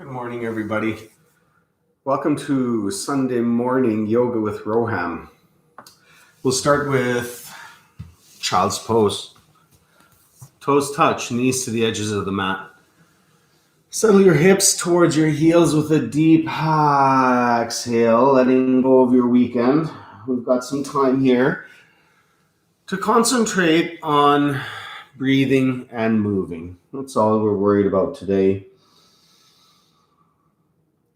Good morning, everybody. Welcome to Sunday morning yoga with Roham. We'll start with child's pose. Toes touch, knees to the edges of the mat. Settle your hips towards your heels with a deep exhale, letting go of your weekend. We've got some time here to concentrate on breathing and moving. That's all we're worried about today.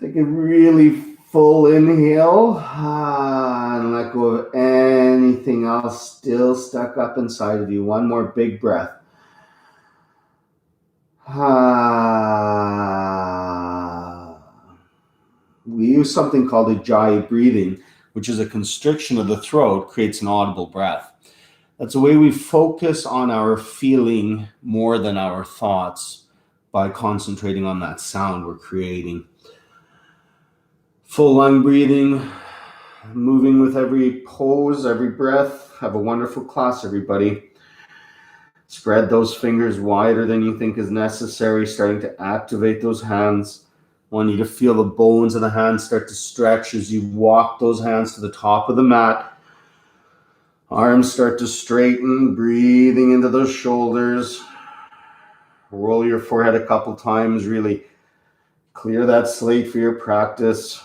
Take a really full inhale and let go of anything else still stuck up inside of you. One more big breath. We use something called ujjayi breathing, which is a constriction of the throat, creates an audible breath. That's a way we focus on our feeling more than our thoughts by concentrating on that sound we're creating. Full lung breathing, moving with every pose, every breath. Have a wonderful class, everybody. Spread those fingers wider than you think is necessary, starting to activate those hands. I want you to feel the bones of the hands start to stretch as you walk those hands to the top of the mat. Arms start to straighten, breathing into those shoulders. Roll your forehead a couple times, really clear that slate for your practice.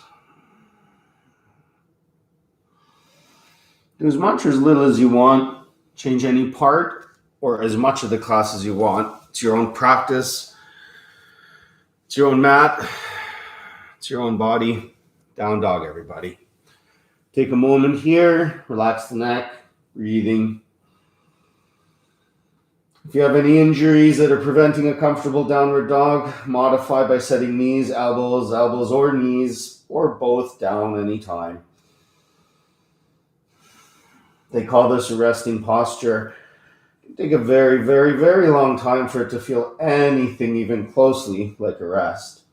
Do as much or as little as you want. Change any part or as much of the class as you want. It's your own practice. It's your own mat. It's your own body. Down dog, everybody. Take a moment here. Relax the neck. Breathing. If you have any injuries that are preventing a comfortable downward dog, modify by setting knees, elbows or knees, or both down anytime. They call this a resting posture. It can take a very, very, very long time for it to feel anything even closely like a rest.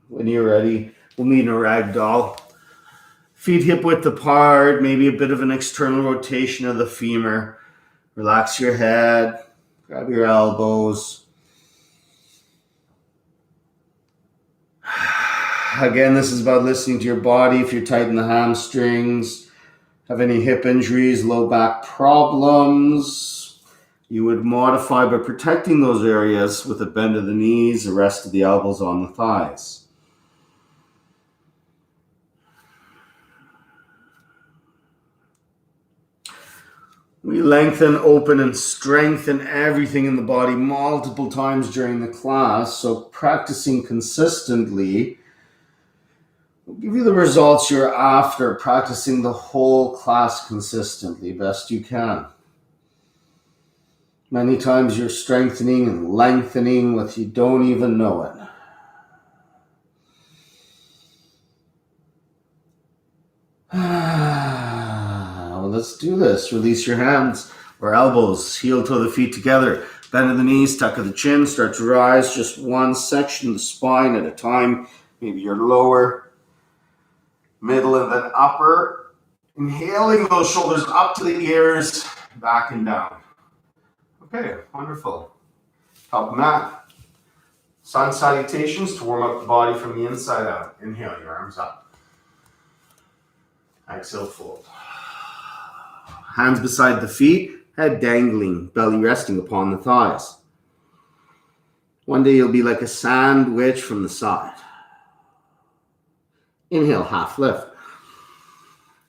When you're ready, we'll meet in a ragdoll. Feet hip width apart, maybe a bit of an external rotation of the femur. Relax your head, grab your elbows. Again, this is about listening to your body. If you're tight in the hamstrings, have any hip injuries, low back problems, you would modify by protecting those areas with a bend of the knees, a rest of the elbows on the thighs. We lengthen, open, and strengthen everything in the body multiple times during the class, so practicing consistently will give you the results you're after, practicing the whole class consistently, best you can. Many times you're strengthening and lengthening with you don't even know it. Let's do this. Release your hands or elbows, heel toe the feet together. Bend of the knees, tuck of the chin, start to rise just one section of the spine at a time. Maybe your lower, middle, and then upper. Inhaling those shoulders up to the ears, back and down. Okay, wonderful. Top mat. Sun salutations to warm up the body from the inside out. Inhale, your arms up. Exhale, fold. Hands beside the feet, head dangling, belly resting upon the thighs. One day you'll be like a sandwich from the side. Inhale, half lift.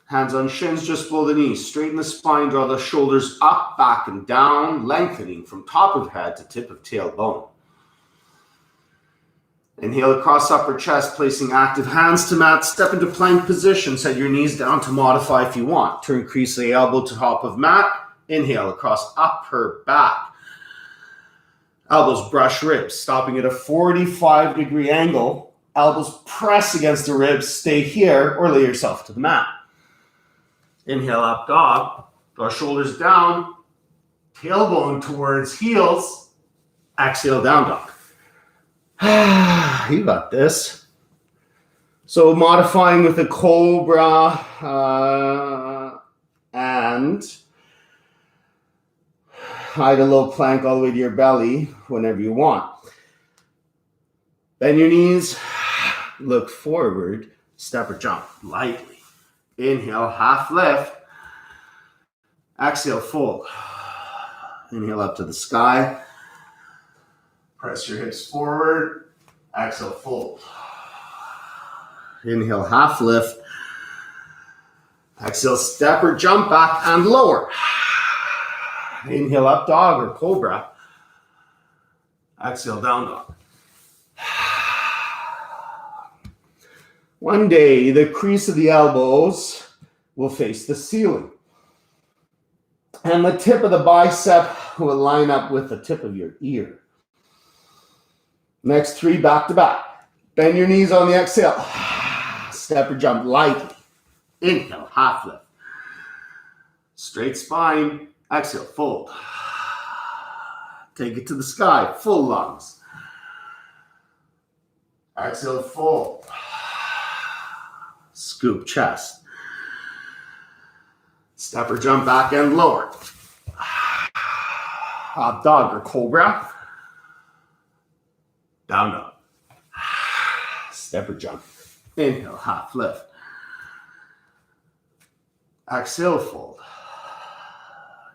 Hands on shins just below the knees. Straighten the spine, draw the shoulders up, back, and down, lengthening from top of head to tip of tailbone. Inhale across upper chest, placing active hands to mat. Step into plank position. Set your knees down to modify if you want. To increase the elbow to top of mat. Inhale across upper back. Elbows brush ribs, stopping at a 45-degree angle. Elbows press against the ribs. Stay here or lay yourself to the mat. Inhale, up dog. Draw shoulders down. Tailbone towards heels. Exhale, down dog. You got this. So modifying with a Cobra and hide a low plank all the way to your belly whenever you want. Bend your knees, look forward, step or jump lightly. Inhale, half lift. Exhale, fold. Inhale up to the sky. Press your hips forward. Exhale, fold. Inhale, half lift. Exhale, step or jump back and lower. Inhale, up dog or cobra. Exhale, down dog. One day, the crease of the elbows will face the ceiling. And the tip of the bicep will line up with the tip of your ear. Next 3 back to back. Bend your knees on the exhale. Step or jump lightly. Inhale, half lift. Straight spine. Exhale, fold. Take it to the sky, full lungs. Exhale, fold. Scoop chest. Step or jump back and lower. Up dog or cobra. Down dog. Step or jump. Inhale, half lift. Exhale, fold.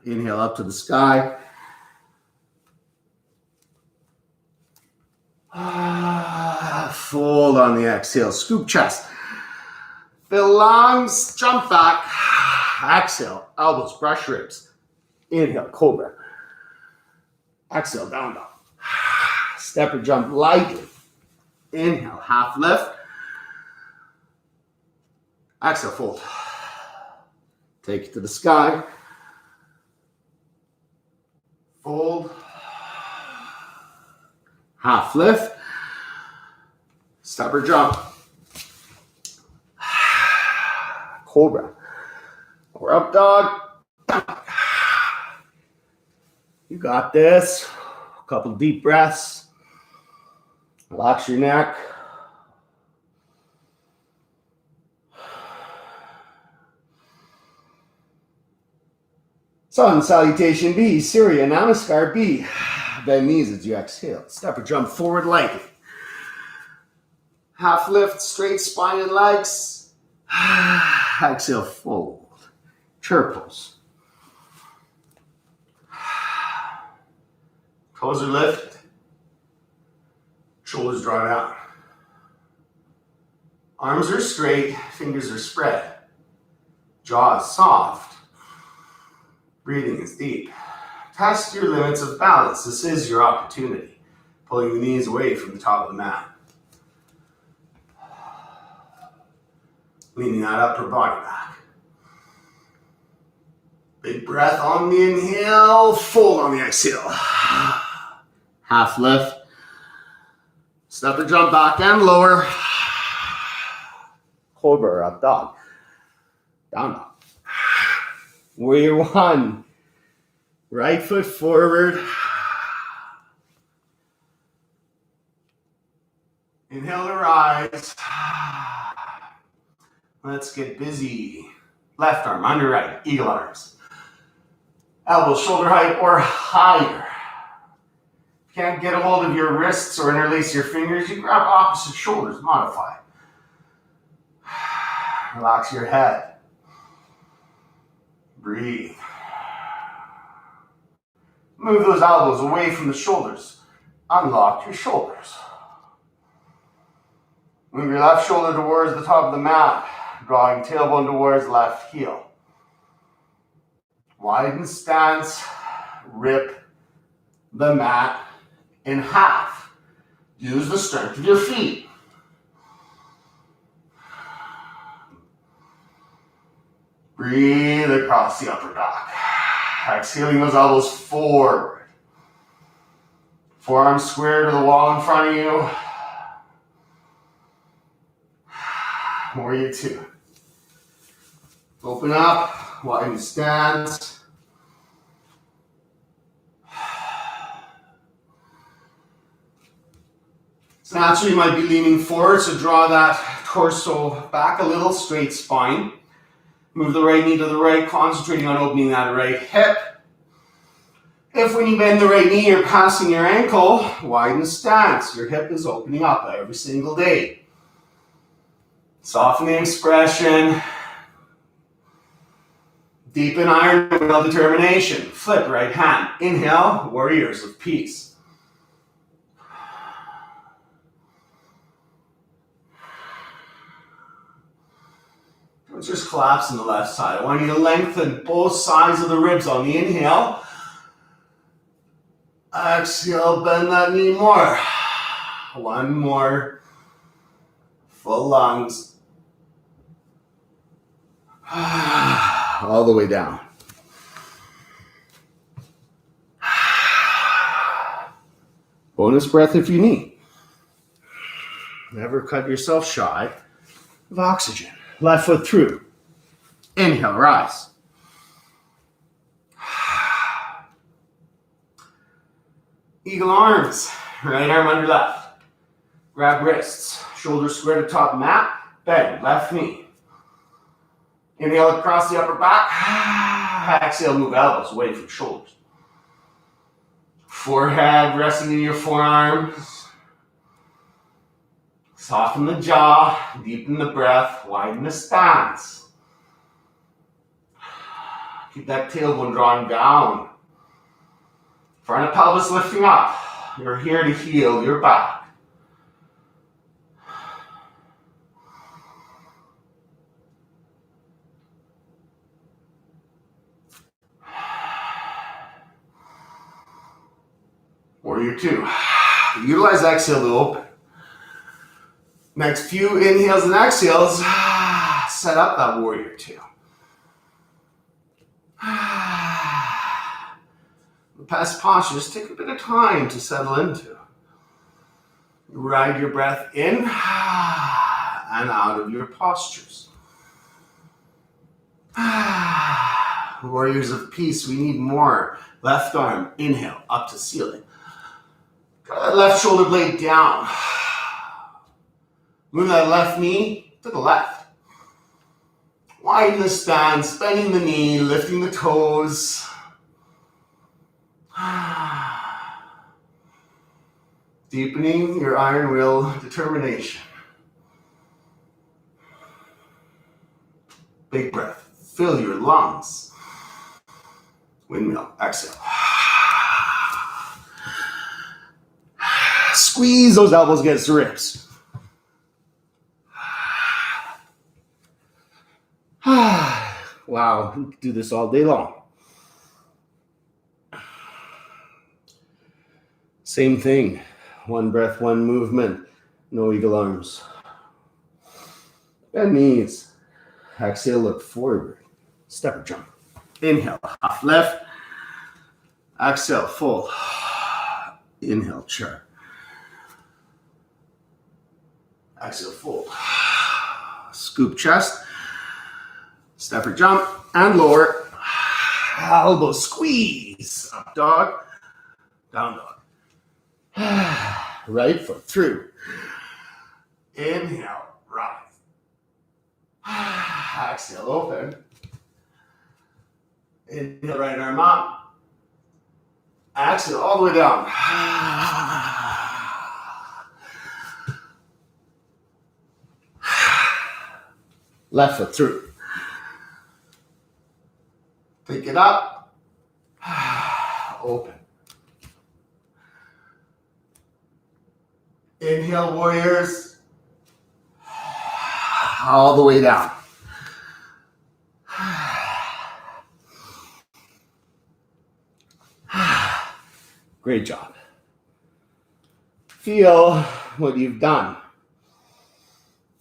Inhale up to the sky. Fold on the exhale. Scoop chest. Fill lungs. Jump back. Exhale. Elbows brush ribs. Inhale, cobra. Exhale, down dog. Step or jump lightly. Inhale, half lift. Exhale, fold. Take it to the sky. Fold. Half lift. Step or jump. Cobra. Or up dog. You got this. A couple deep breaths. Relax your neck. Sun, Salutation B, Surya, Namaskar B. Bend knees as you exhale. Step or jump forward lightly. Half lift, straight spine and legs. Exhale, fold. Chair pose. Toes are lifted. Shoulders drawn out. Arms are straight, fingers are spread. Jaw is soft. Breathing is deep. Test your limits of balance. This is your opportunity. Pulling the knees away from the top of the mat. Leaning that upper body back. Big breath on the inhale. Fold on the exhale. Half lift. Step or jump back and lower. Cobra or up dog. Down dog. Warrior one. Right foot forward. Inhale to rise. Let's get busy. Left arm under right. Eagle arms. Elbows shoulder height or higher. If you can't get a hold of your wrists or interlace your fingers, you grab opposite shoulders. Modify. Relax your head. Breathe. Move those elbows away from the shoulders. Unlock your shoulders. Move your left shoulder towards the top of the mat, drawing tailbone towards left heel. Widen stance. Rip the mat in half. Use the strength of your feet. Breathe across the upper back. Exhaling those elbows forward. Forearms square to the wall in front of you. Warrior two. Open up, widen stance. So naturally you might be leaning forward, so draw that torso back a little, straight spine. Move the right knee to the right, concentrating on opening that right hip. If when you bend the right knee, you're passing your ankle, widen the stance. Your hip is opening up every single day. Soften the expression. Deepen iron will determination. Flip right hand. Inhale, warriors of peace. Don't just collapse on the left side. I want you to lengthen both sides of the ribs on the inhale. Exhale, bend that knee more. One more. Full lungs. All the way down. Bonus breath if you need. Never cut yourself shy of oxygen. Left foot through. Inhale, rise. Eagle arms. Right arm under left. Grab wrists. Shoulders square to top mat. Bend left knee. Inhale across the upper back. Exhale, move elbows away from shoulders. Forehead resting in your forearms. Soften the jaw. Deepen the breath. Widen the stance. Keep that tailbone drawing down. Front of pelvis lifting up. You're here to heal your back. Warrior two. Utilize exhale to open. Next few inhales and exhales, set up that warrior two. The past postures take a bit of time to settle into. Ride your breath in and out of your postures. Warriors of peace, we need more. Left arm, inhale, up to ceiling. Left shoulder blade down. Move that left knee to the left. Widen the stance, bending the knee, lifting the toes. Deepening your iron will determination. Big breath. Fill your lungs. Windmill. Exhale. Squeeze those elbows against the ribs. Wow, we could do this all day long. Same thing. One breath, one movement. No eagle arms. Bend knees. Exhale, look forward. Step or jump. Inhale, half lift. Exhale, full. Inhale, chair. Exhale, fold. Scoop chest. Step or jump. And lower. Elbow squeeze. Up dog. Down dog. Right foot through. Inhale, rise. Exhale, open. Inhale, right arm up. Exhale, all the way down. Left foot through. Pick it up. Open. Inhale, warriors. All the way down. Great job. Feel what you've done.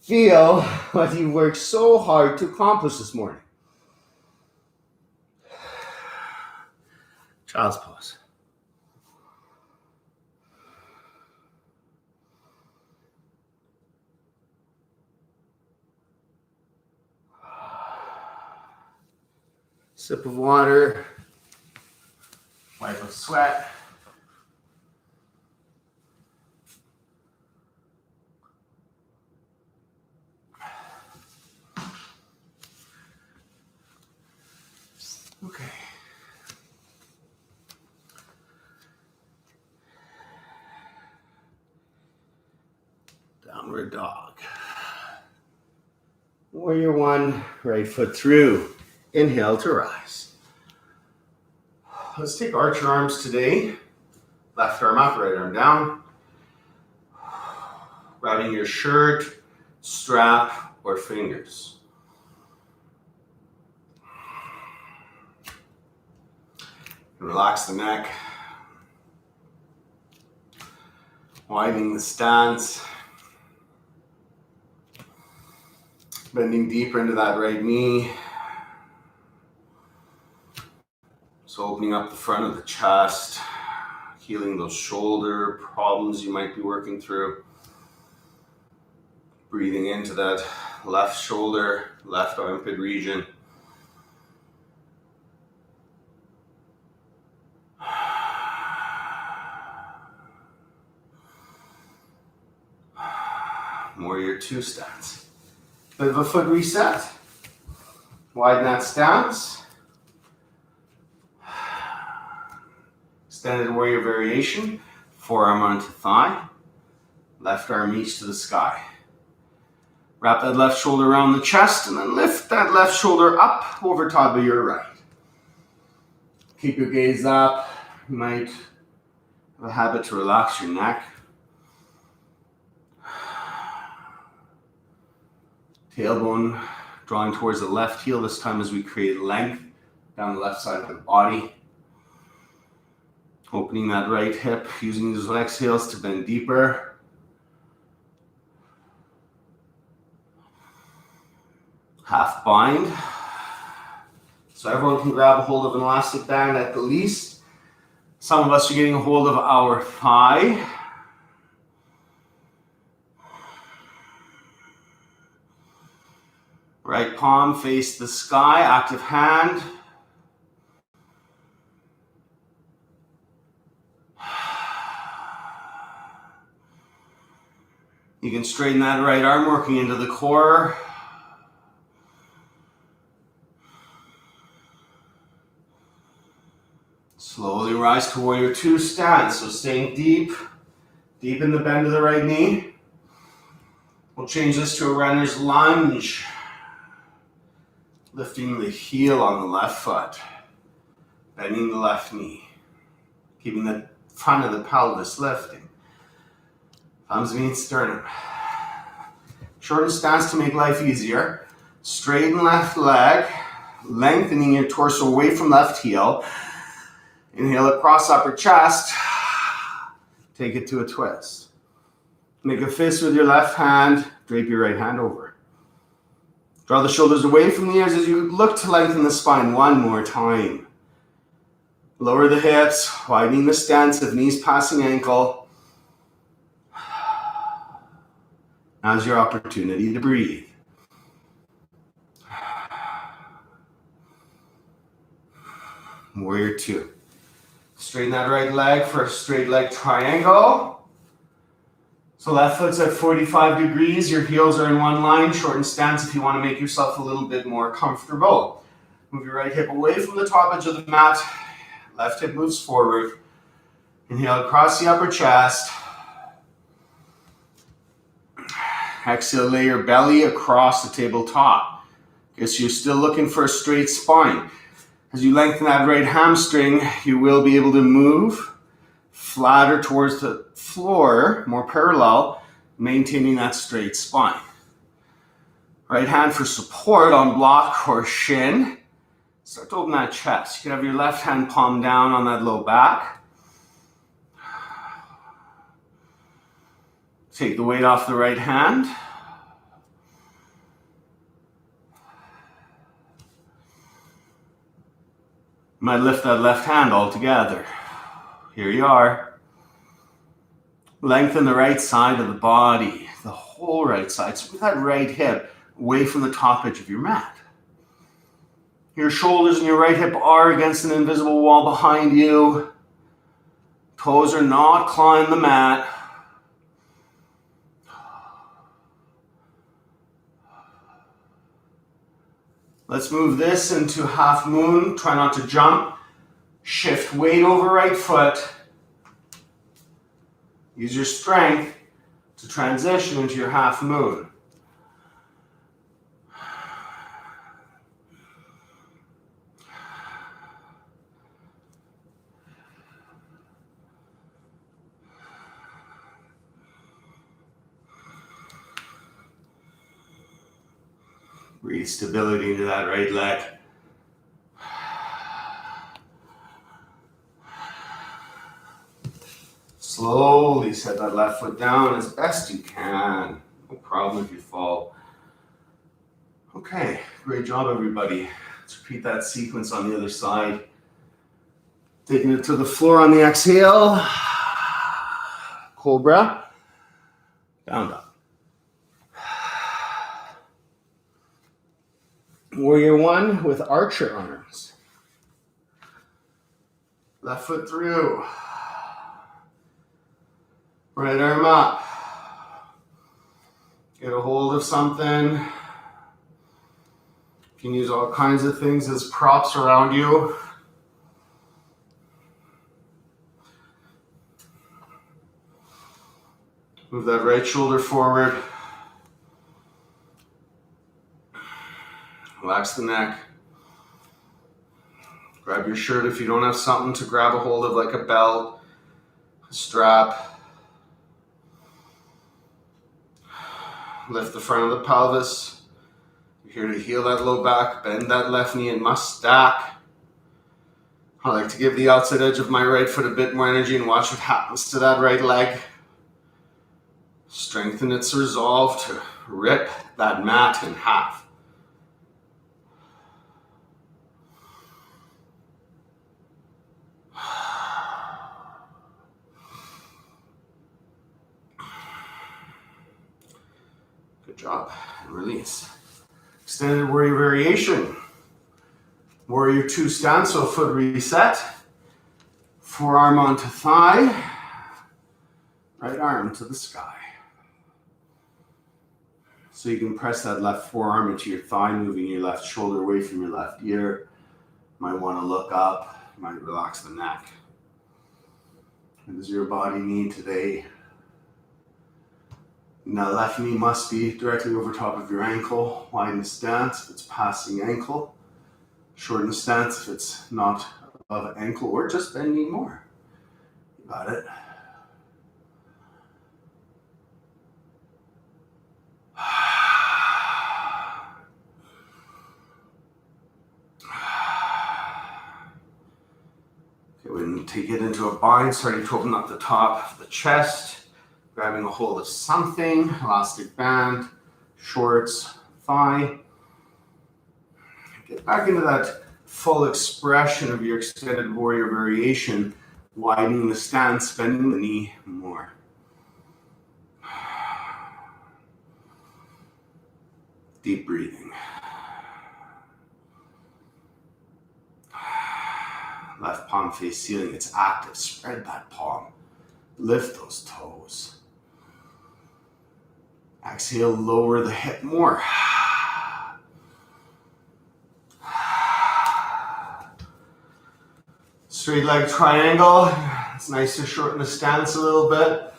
Feel what you worked so hard to accomplish this morning. Child's pose. Sip of water. Wipe of sweat. Okay. Downward dog. Warrior one, right foot through. Inhale to rise. Let's take archer arms today. Left arm up, right arm down. Grabbing your shirt, strap, or fingers. Relax the neck. Widening the stance. Bending deeper into that right knee. So opening up the front of the chest. Healing those shoulder problems you might be working through. Breathing into that left shoulder, left armpit region. Warrior two stance. Bit of a foot reset. Widen that stance. Extended warrior variation. Forearm onto thigh. Left arm reach to the sky. Wrap that left shoulder around the chest and then lift that left shoulder up over top of your right. Keep your gaze up. You might have a habit to relax your neck. Tailbone drawing towards the left heel this time as we create length down the left side of the body. Opening that right hip, using those exhales to bend deeper. Half bind. So everyone can grab a hold of an elastic band at the least. Some of us are getting a hold of our thigh. Right palm face the sky, active hand. You can straighten that right arm, working into the core. Slowly rise to warrior two stance. So staying deep in the bend of the right knee. We'll change this to a runner's lunge. Lifting the heel on the left foot. Bending the left knee. Keeping the front of the pelvis lifting. Thumbs meet sternum. Shorten stance to make life easier. Straighten left leg. Lengthening your torso away from left heel. Inhale across upper chest. Take it to a twist. Make a fist with your left hand. Drape your right hand over. Draw the shoulders away from the ears as you look to lengthen the spine one more time. Lower the hips, widening the stance of knees passing ankle. Now's your opportunity to breathe. Warrior two. Straighten that right leg for a straight leg triangle. So left foot's at 45 degrees. Your heels are in one line. Shorten stance if you want to make yourself a little bit more comfortable. Move your right hip away from the top edge of the mat. Left hip moves forward. Inhale across the upper chest. Exhale, lay your belly across the tabletop. Okay, so you're still looking for a straight spine. As you lengthen that right hamstring, you will be able to move flatter towards the floor, more parallel, maintaining that straight spine. Right hand for support on block or shin. Start to open that chest. You can have your left hand palm down on that low back. Take the weight off the right hand. You might lift that left hand all together. Here you are. Lengthen the right side of the body, the whole right side. So with that right hip away from the top edge of your mat. Your shoulders and your right hip are against an invisible wall behind you. Toes are not clawing the mat. Let's move this into half moon. Try not to jump. Shift weight over right foot. Use your strength to to transition into your half moon. Breathe stability into that right leg. Slowly set that left foot down as best you can. No problem if you fall. Okay, great job everybody. Let's repeat that sequence on the other side. Taking it to the floor on the exhale. Cobra. Down dog. Warrior one with archer arms. Left foot through. Right arm up. Get a hold of something. You can use all kinds of things as props around you. Move that right shoulder forward. Relax the neck. Grab your shirt if you don't have something to grab a hold of, like a belt, a strap. Lift the front of the pelvis. You're here to heal that low back. Bend that left knee. It must stack. I like to give the outside edge of my right foot a bit more energy and watch what happens to that right leg. Strengthen its resolve to rip that mat in half. Good job. And release. Extended warrior variation. Warrior two stance, so foot reset. Forearm onto thigh. Right arm to the sky. So you can press that left forearm into your thigh, moving your left shoulder away from your left ear. Might want to look up. Might relax the neck. What does your body need today? Now, left knee must be directly over top of your ankle. Widen the stance if it's passing ankle. Shorten the stance if it's not above ankle, or just bend knee more. You got it. Okay, we're going to take it into a bind, starting to open up the top of the chest. Grabbing a hold of something, elastic band, shorts, thigh. Get back into that full expression of your extended warrior variation, widening the stance, bending the knee more. Deep breathing. Left palm face ceiling, it's active. Spread that palm. Lift those toes. Exhale, lower the hip more. Straight leg triangle. It's nice to shorten the stance a little bit.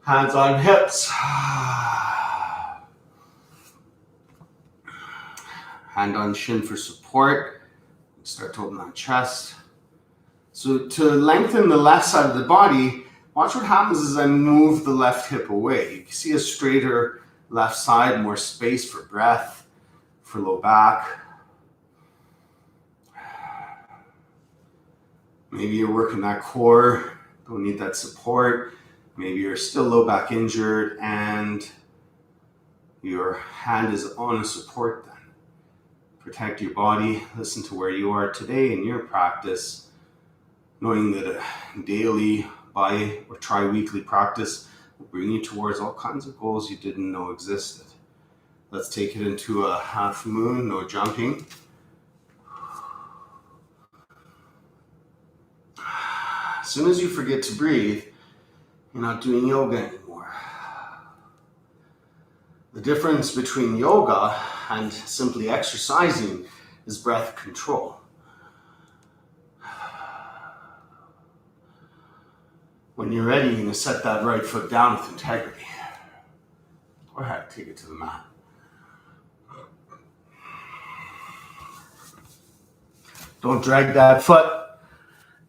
Hands on hips. Hand on shin for support. Start to open that chest. So to lengthen the left side of the body, watch what happens as I move the left hip away. You can see a straighter left side, more space for breath, for low back. Maybe you're working that core, don't need that support. Maybe you're still low back injured and your hand is on a support then. Protect your body, listen to where you are today in your practice, knowing that a daily, bi or tri-weekly practice will bring you towards all kinds of goals you didn't know existed. Let's take it into a half moon, no jumping. As soon as you forget to breathe, you're not doing yoga anymore. The difference between yoga and simply exercising is breath control. When you're ready, you're going to set that right foot down with integrity. Go ahead, take it to the mat. Don't drag that foot.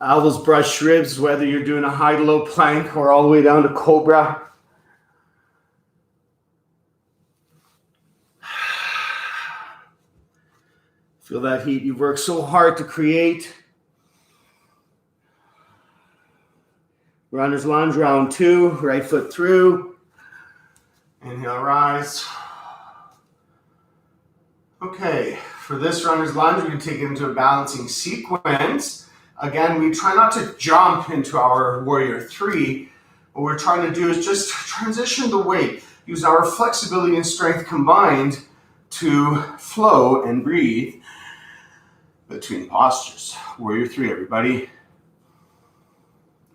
Elbows brush ribs, whether you're doing a high to low plank or all the way down to Cobra. Feel that heat you've worked so hard to create. Runner's lunge, round 2, right foot through. Inhale, rise. Okay, for this runner's lunge, we're going to take it into a balancing sequence. Again, we try not to jump into our warrior 3. What we're trying to do is just transition the weight. Use our flexibility and strength combined to flow and breathe between postures. Warrior 3, everybody.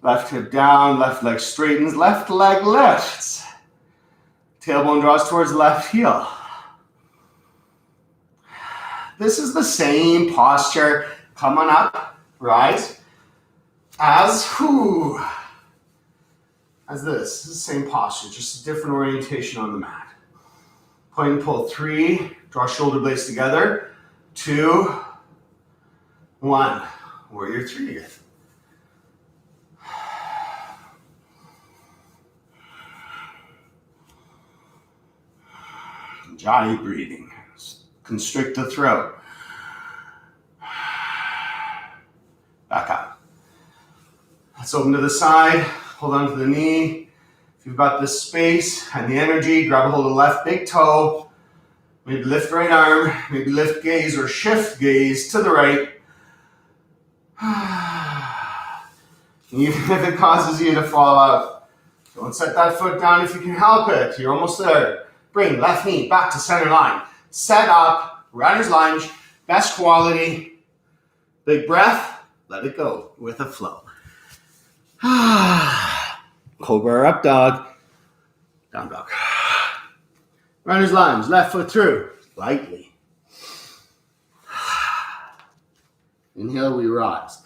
Left hip down, left leg straightens, left leg lifts. Tailbone draws towards left heel. This is the same posture. Come on up, rise. As this. This is the same posture, just a different orientation on the mat. Point and pull 3, draw shoulder blades together. 2, 1. Warrior 3 again. Jai breathing. Constrict the throat. Back up. Let's open to the side. Hold on to the knee. If you've got the space and the energy, grab a hold of the left big toe. Maybe lift right arm. Maybe lift gaze or shift gaze to the right. Even if it causes you to fall out, don't set that foot down if you can help it. You're almost there. Bring left knee back to center line. Set up, runner's lunge, best quality. Big breath, let it go with a flow. Cobra up dog, down dog. Runner's lunge, left foot through, lightly. Inhale, we rise.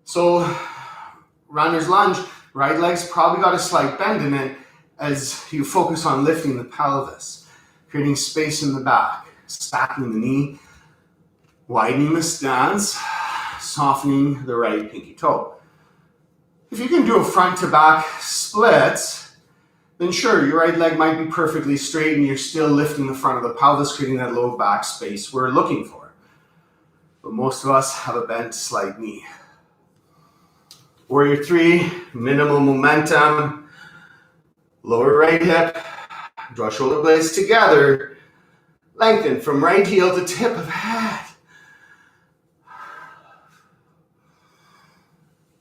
So, runner's lunge, right leg's probably got a slight bend in it as you focus on lifting the pelvis, creating space in the back, stacking the knee, widening the stance, softening the right pinky toe. If you can do a front to back split, then sure, your right leg might be perfectly straight and you're still lifting the front of the pelvis, creating that low back space we're looking for. But most of us have a bent slight knee. Warrior 3, minimal momentum, lower right hip, draw shoulder blades together, lengthen from right heel to tip of head.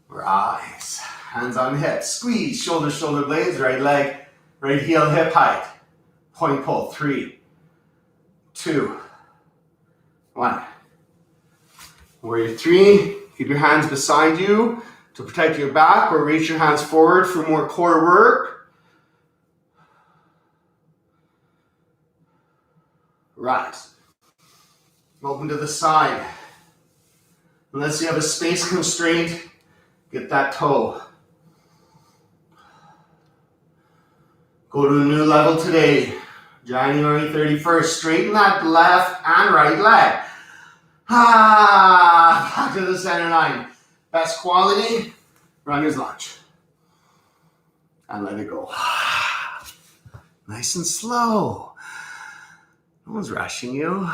Rise, hands on hips, squeeze, shoulder blades, right leg, right heel, hip height. Point pull, 3, 2, 1. Warrior 3, keep your hands beside you to protect your back, or reach your hands forward for more core work. Rise. Open to the side. Unless you have a space constraint, get that toe. Go to a new level today. January 31st. Straighten that left and right leg. Back to the center line. Best quality, runner's lunge. And let it go. Nice and slow. No one's rushing you.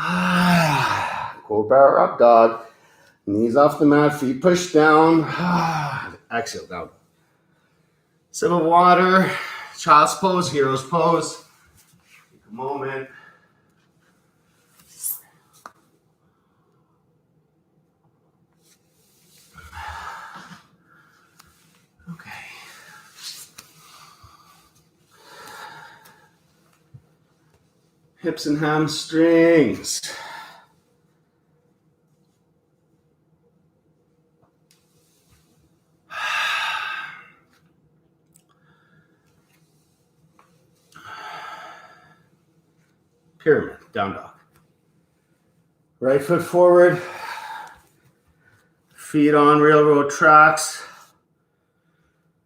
Cobra up dog. Knees off the mat, feet pushed down. Exhale down. Sip of water. Child's pose, hero's pose. Take a moment. Okay. Hips and hamstrings. Pyramid, down dog. Right foot forward. Feet on railroad tracks.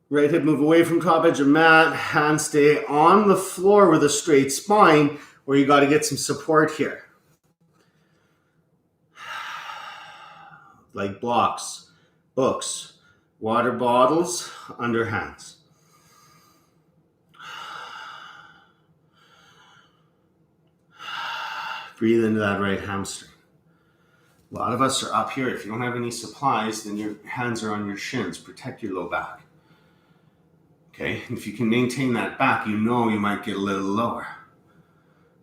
Right hip move away from top edge of mat. Hands stay on the floor with a straight spine, where you got to get some support here. Like blocks, books, water bottles, under hands. Breathe into that right hamstring. A lot of us are up here. If you don't have any supplies, then your hands are on your shins. Protect your low back. Okay, and if you can maintain that back, you know you might get a little lower.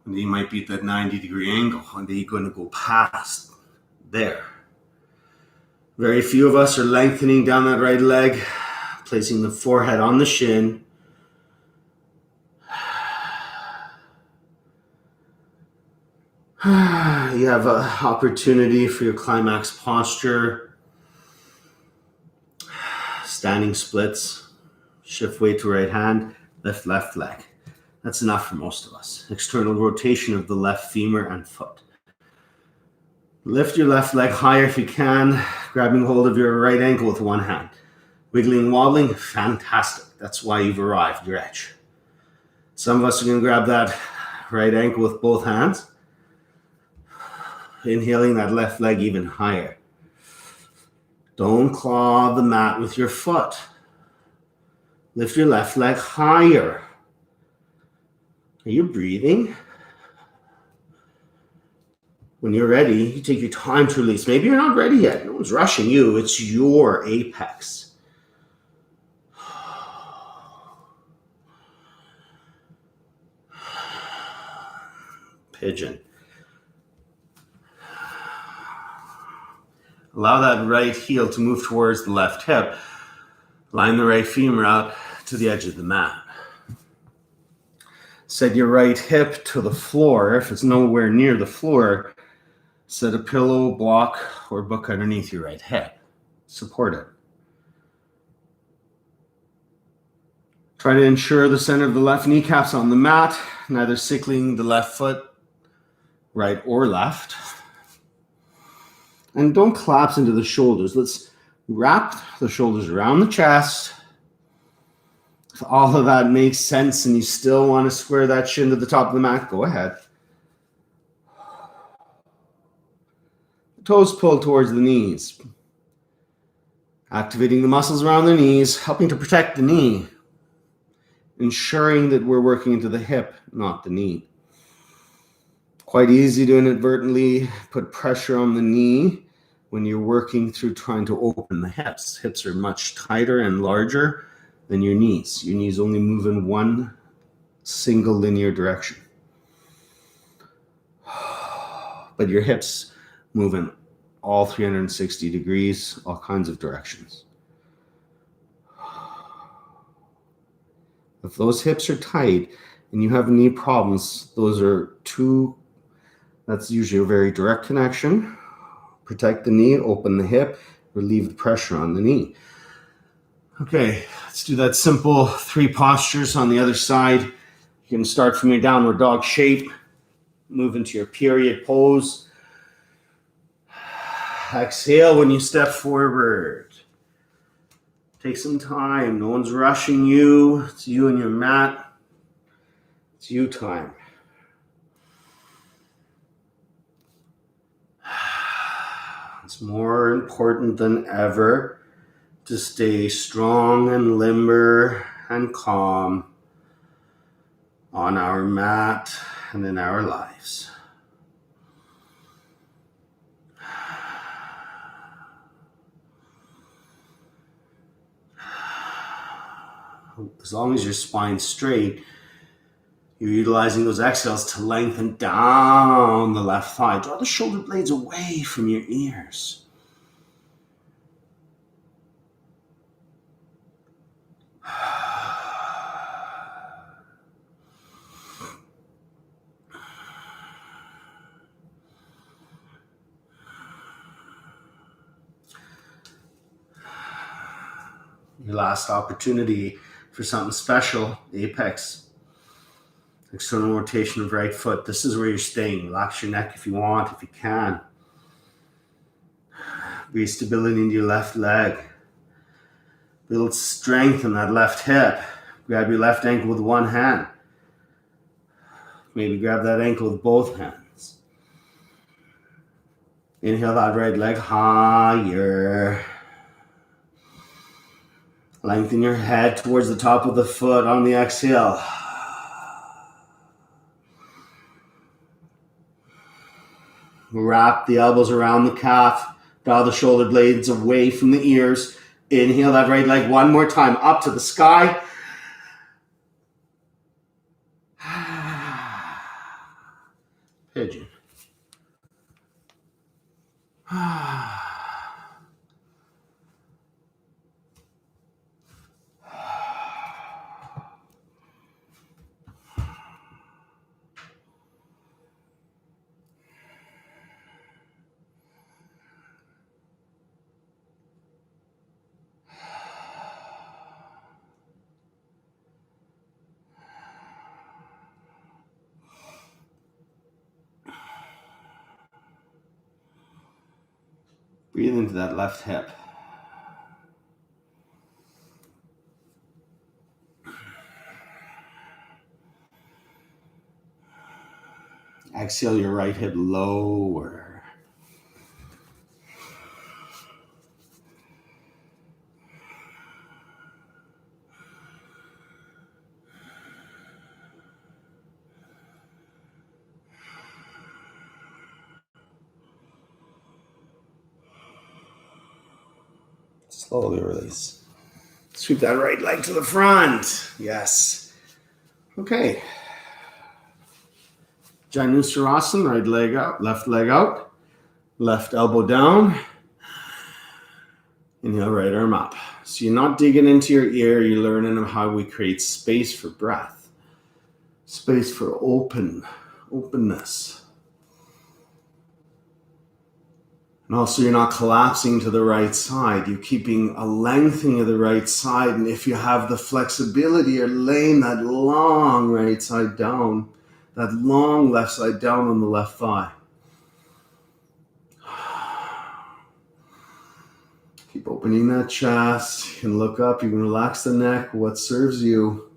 And you might be at that 90-degree angle, and then you're going to go past there. Very few of us are lengthening down that right leg, placing the forehead on the shin. You have an opportunity for your climax posture. Standing splits. Shift weight to right hand, lift left leg. That's enough for most of us. External rotation of the left femur and foot. Lift your left leg higher if you can, grabbing hold of your right ankle with one hand. Wiggling, wobbling, fantastic. That's why you've arrived, your edge. Some of us are going to grab that right ankle with both hands. Inhaling that left leg even higher. Don't claw the mat with your foot. Lift your left leg higher. Are you breathing? When you're ready, you take your time to release. Maybe you're not ready yet. No one's rushing you. It's your apex. Pigeon. Allow that right heel to move towards the left hip. Line the right femur out to the edge of the mat. Set your right hip to the floor. If it's nowhere near the floor, set a pillow, block, or book underneath your right hip. Support it. Try to ensure the center of the left kneecap's on the mat, neither sickling the left foot, right or left. And don't collapse into the shoulders. Let's wrap the shoulders around the chest. If all of that makes sense and you still want to square that shin to the top of the mat, go ahead. Toes pulled towards the knees. Activating the muscles around the knees, helping to protect the knee. Ensuring that we're working into the hip, not the knee. Quite easy to inadvertently put pressure on the knee when you're working through trying to open the hips. Hips are much tighter and larger than your knees. Your knees only move in one single linear direction. But your hips move in all 360 degrees, all kinds of directions. If those hips are tight and you have knee problems, that's usually a very direct connection. Protect the knee, open the hip, relieve the pressure on the knee. Okay, let's do that simple 3 postures on the other side. You can start from your downward dog shape, move into your period pose. Exhale when you step forward. Take some time. No one's rushing you. It's you and your mat. It's you time. It's more important than ever to stay strong and limber and calm on our mat and in our lives. As long as your spine's straight, you're utilizing those exhales to lengthen down the left thigh. Draw the shoulder blades away from your ears. Your last opportunity for something special, apex. External rotation of right foot. This is where you're staying. Relax your neck if you want, if you can. Breathe stability into your left leg. Build strength in that left hip. Grab your left ankle with one hand. Maybe grab that ankle with both hands. Inhale that right leg higher. Lengthen your head towards the top of the foot on the exhale. Wrap the elbows around the calf. Draw the shoulder blades away from the ears. Inhale that right leg one more time up to the sky. Pigeon. Breathe into that left hip. Exhale your right hip lower. Slowly release. Sweep that right leg to the front. Yes. Okay. Janusarasana, right leg out, left leg out, left elbow down. Inhale, right arm up. So you're not digging into your ear, you're learning how we create space for breath, space for openness. And also you're not collapsing to the right side, you're keeping a lengthening of the right side. And if you have the flexibility, you're laying that long right side down, that long left side down on the left thigh. Keep opening that chest. You can look up, you can relax the neck, what serves you.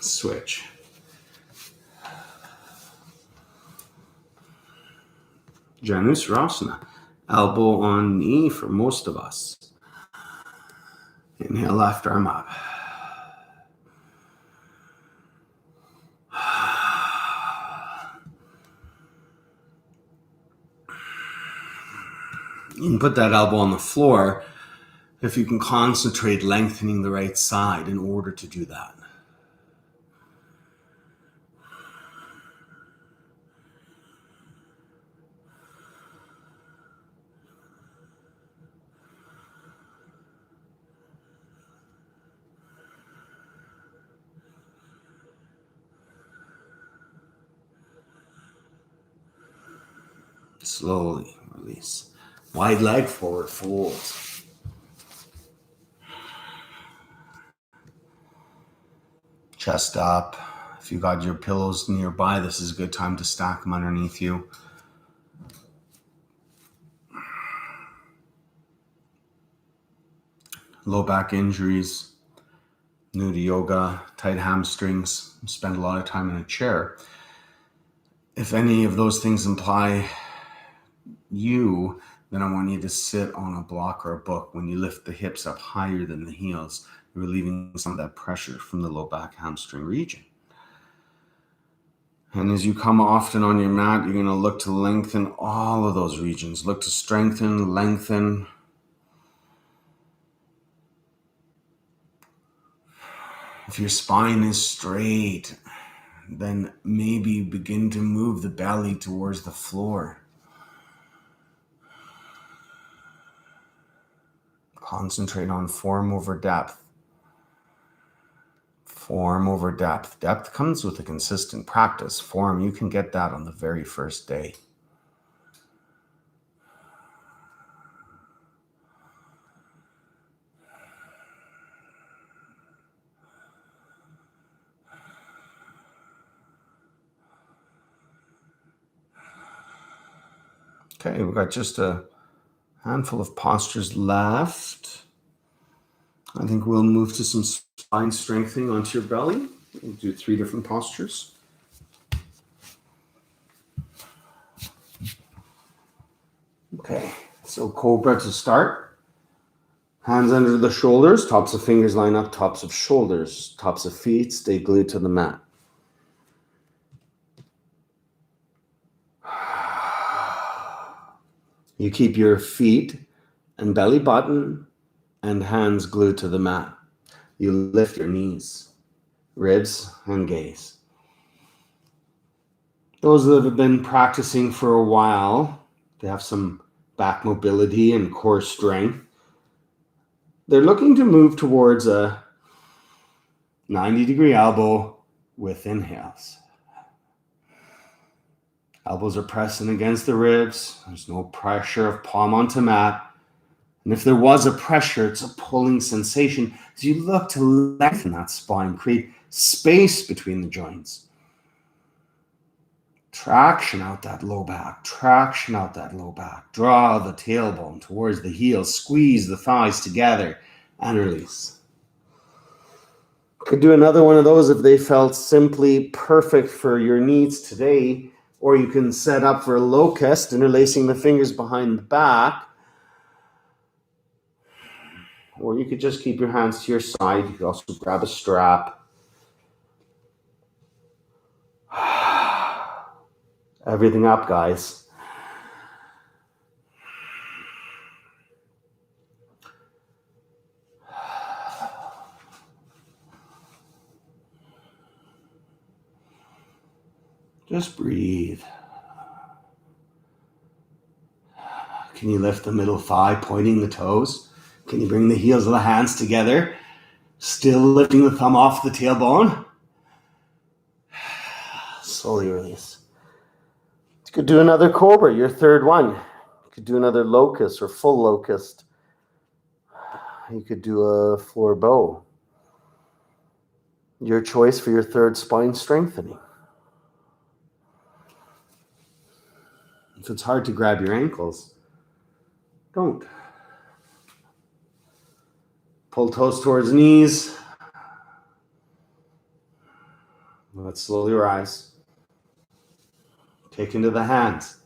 Switch. Janusarasana. Elbow on knee for most of us. Inhale, left arm up. You can put that elbow on the floor if you can concentrate lengthening the right side in order to do that. Slowly release. Wide leg forward fold. Chest up. If you got your pillows nearby, this is a good time to stack them underneath you. Low back injuries, new to yoga, tight hamstrings, spend a lot of time in a chair. If any of those things imply you, then I want you to sit on a block or a book. When you lift the hips up higher than the heels, you're relieving some of that pressure from the low back hamstring region. And as you come often on your mat, you're going to look to lengthen all of those regions. Look to strengthen, lengthen. If your spine is straight, then maybe begin to move the belly towards the floor. Concentrate on form over depth. Form over depth. Depth comes with a consistent practice. Form, you can get that on the very first day. Okay, we've got just a handful of postures left. I think we'll move to some spine strengthening onto your belly. We'll do 3 different postures. Okay, so Cobra to start. Hands under the shoulders, tops of fingers line up, tops of shoulders, tops of feet stay glued to the mat. You keep your feet and belly button and hands glued to the mat. You lift your knees, ribs, and gaze. Those that have been practicing for a while, they have some back mobility and core strength. They're looking to move towards a 90-degree elbow with inhales. Elbows are pressing against the ribs. There's no pressure of palm onto mat. And if there was a pressure, it's a pulling sensation as you look to lengthen that spine, create space between the joints. Traction out that low back, traction out that low back. Draw the tailbone towards the heels, squeeze the thighs together and release. Could do another one of those if they felt simply perfect for your needs today, or you can set up for a locust, interlacing the fingers behind the back. Or you could just keep your hands to your side. You could also grab a strap. Everything up, guys. Just breathe. Can you lift the middle thigh, pointing the toes? Can you bring the heels of the hands together? Still lifting the thumb off the tailbone. Slowly release. You could do another Cobra, your third one. You could do another locust or full locust. You could do a floor bow. Your choice for your third spine strengthening. If it's hard to grab your ankles, don't. Pull toes towards knees. Let's slowly rise. Kick into the hands.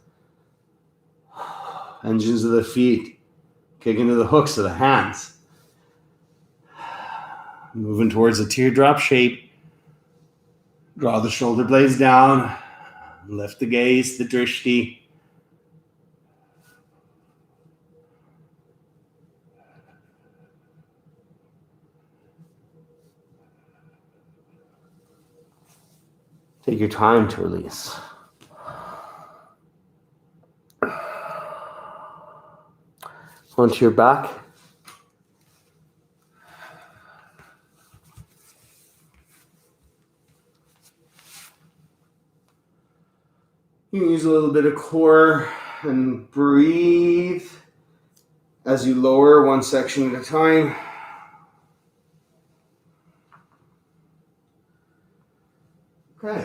Engines of the feet. Kick into the hooks of the hands. Moving towards a teardrop shape. Draw the shoulder blades down. Lift the gaze, the drishti. Take your time to release. Onto your back. You can use a little bit of core and breathe as you lower one section at a time. Okay.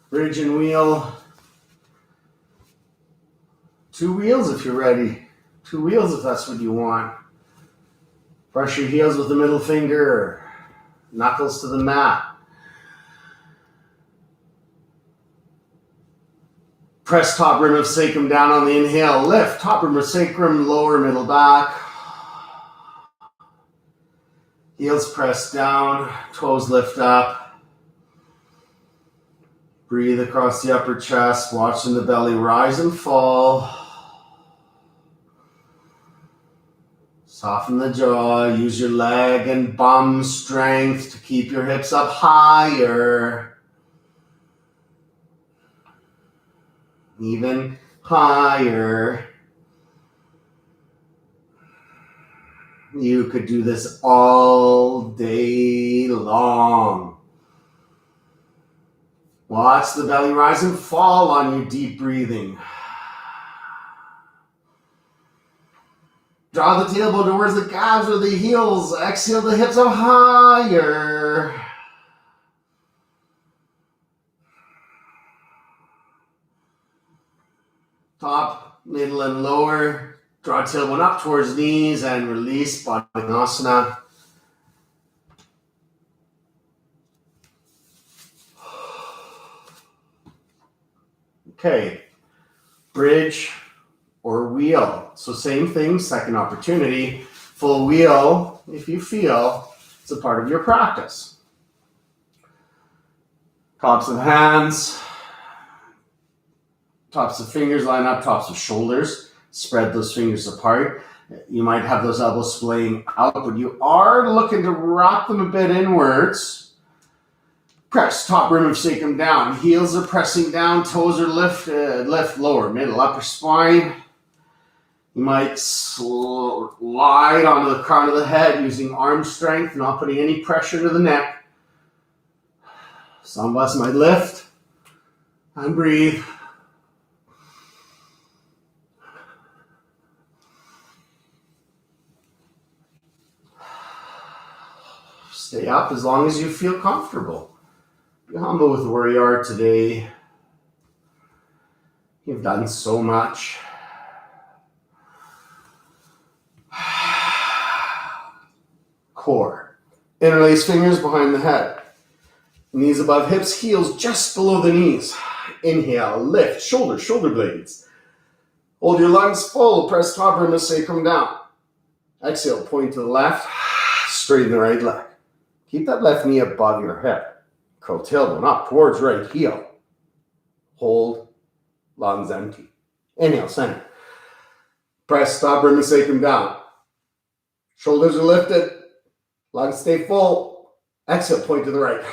Bridge and wheel. 2 wheels if you're ready. 2 wheels if that's what you want. Brush your heels with the middle finger. Knuckles to the mat. Press top rim of sacrum down on the inhale. Lift top rim of sacrum, lower middle back. Heels press down, toes lift up. Breathe across the upper chest, watching the belly rise and fall. Soften the jaw, use your leg and bum strength to keep your hips up higher. Even higher. You could do this all day long. Watch the belly rise and fall on your deep breathing. Draw the tailbone towards the calves or the heels. Exhale the hips up higher. middle and lower. Draw tailbone up towards knees and release, Navasana. Okay, bridge or wheel. So same thing, second opportunity. Full wheel, if you feel, it's a part of your practice. Tops of hands, tops of fingers line up, tops of shoulders. Spread those fingers apart. You might have those elbows splaying out, but you are looking to rock them a bit inwards. Press top rim of sacrum down. Heels are pressing down. Toes are lift lower, middle, upper spine. You might slide onto the crown of the head using arm strength, not putting any pressure to the neck. Some of us might lift and breathe. Stay up as long as you feel comfortable. Be humble with where you are today. You've done so much. Core. Interlace fingers behind the head. Knees above hips, heels just below the knees. Inhale, lift, shoulder blades. Hold your lungs full, press top rim of sacrum down. Exhale, point to the left, straighten the right leg. Keep that left knee above your hip. Curl tailbone up towards right heel. Hold, lungs empty. Inhale, center. Press top rim of sacrum down. Shoulders are lifted. Lungs stay full. Exhale, point to the right.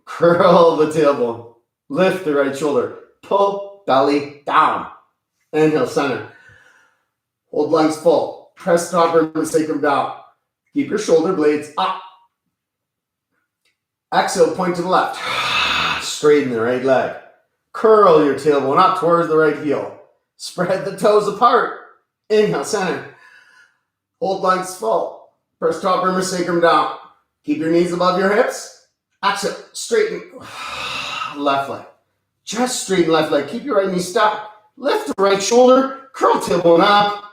Curl the tailbone. Lift the right shoulder. Pull belly down. Inhale, center. Hold lungs full. Press top rim of sacrum down. Keep your shoulder blades up. Exhale, point to the left. Straighten the right leg. Curl your tailbone up towards the right heel. Spread the toes apart. Inhale, center. Hold lungs full. Press top rim of sacrum down. Keep your knees above your hips. Exhale, straighten left leg. Just straighten left leg. Keep your right knee stuck. Lift the right shoulder. Curl tailbone up.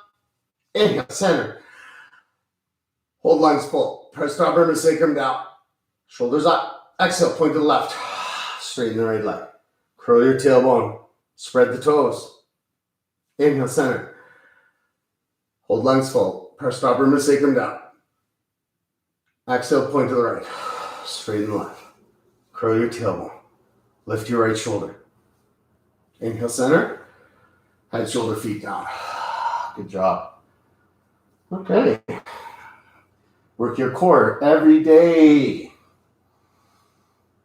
Inhale, center. Hold lungs full. Press top rim of sacrum down. Shoulders up. Exhale, point to the left. Straighten the right leg. Curl your tailbone. Spread the toes. Inhale, center. Hold lungs full. Press top rim of sacrum down. Exhale, point to the right. Straighten the left. Curl your tailbone. Lift your right shoulder. Inhale, center. Head, shoulder, feet down. Good job. Okay. Work your core every day.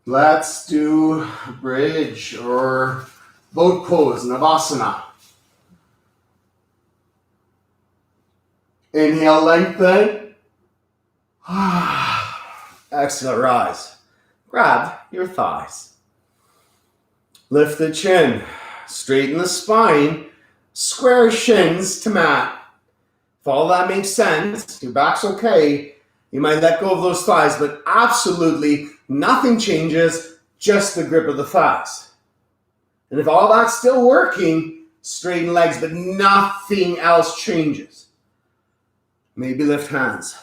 Let's do bridge or boat pose, Navasana. Inhale, lengthen. Exhale, rise. Grab your thighs. Lift the chin. Straighten the spine. Square shins to mat. If all that makes sense, your back's okay, you might let go of those thighs, but absolutely nothing changes, just the grip of the thighs. And if all that's still working, straighten legs, but nothing else changes. Maybe lift hands.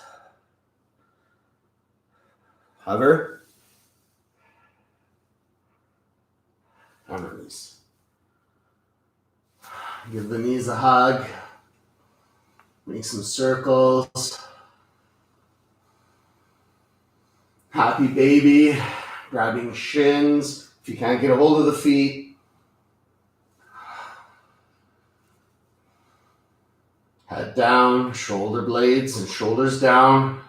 Hover. And release. Give the knees a hug. Make some circles. Happy baby. Grabbing shins. If you can't get a hold of the feet. Head down, shoulder blades and shoulders down.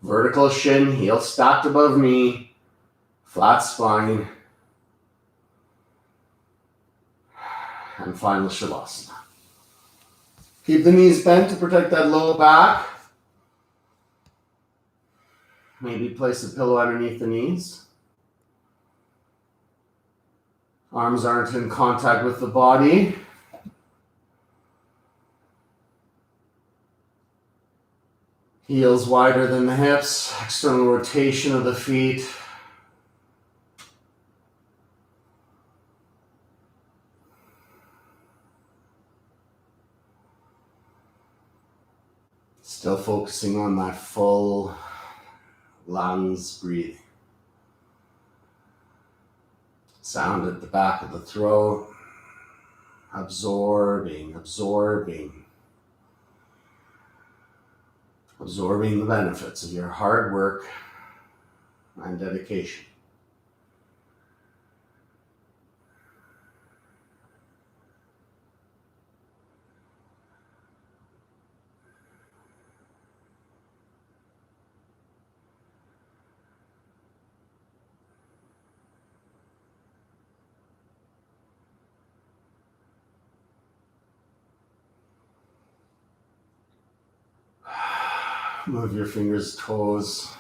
Vertical shin, heel stacked above knee. Flat spine. And final Shavasana. Keep the knees bent to protect that low back. Maybe place a pillow underneath the knees. Arms aren't in contact with the body. Heels wider than the hips. External rotation of the feet. Still focusing on that full lungs breathing. Sound at the back of the throat. Absorbing the benefits of your hard work and dedication. Move your fingers, toes,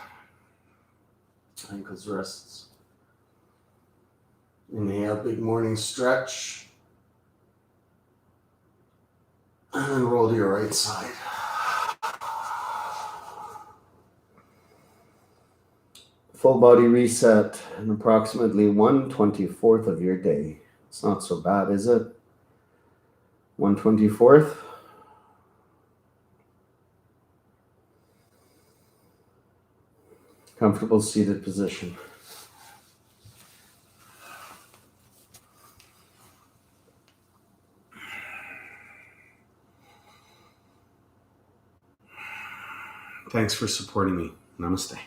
ankles, wrists. Inhale, big morning stretch. And then roll to your right side. Full body reset in approximately 1/24th of your day. It's not so bad, is it? 1/24th. Comfortable seated position. Thanks for supporting me. Namaste.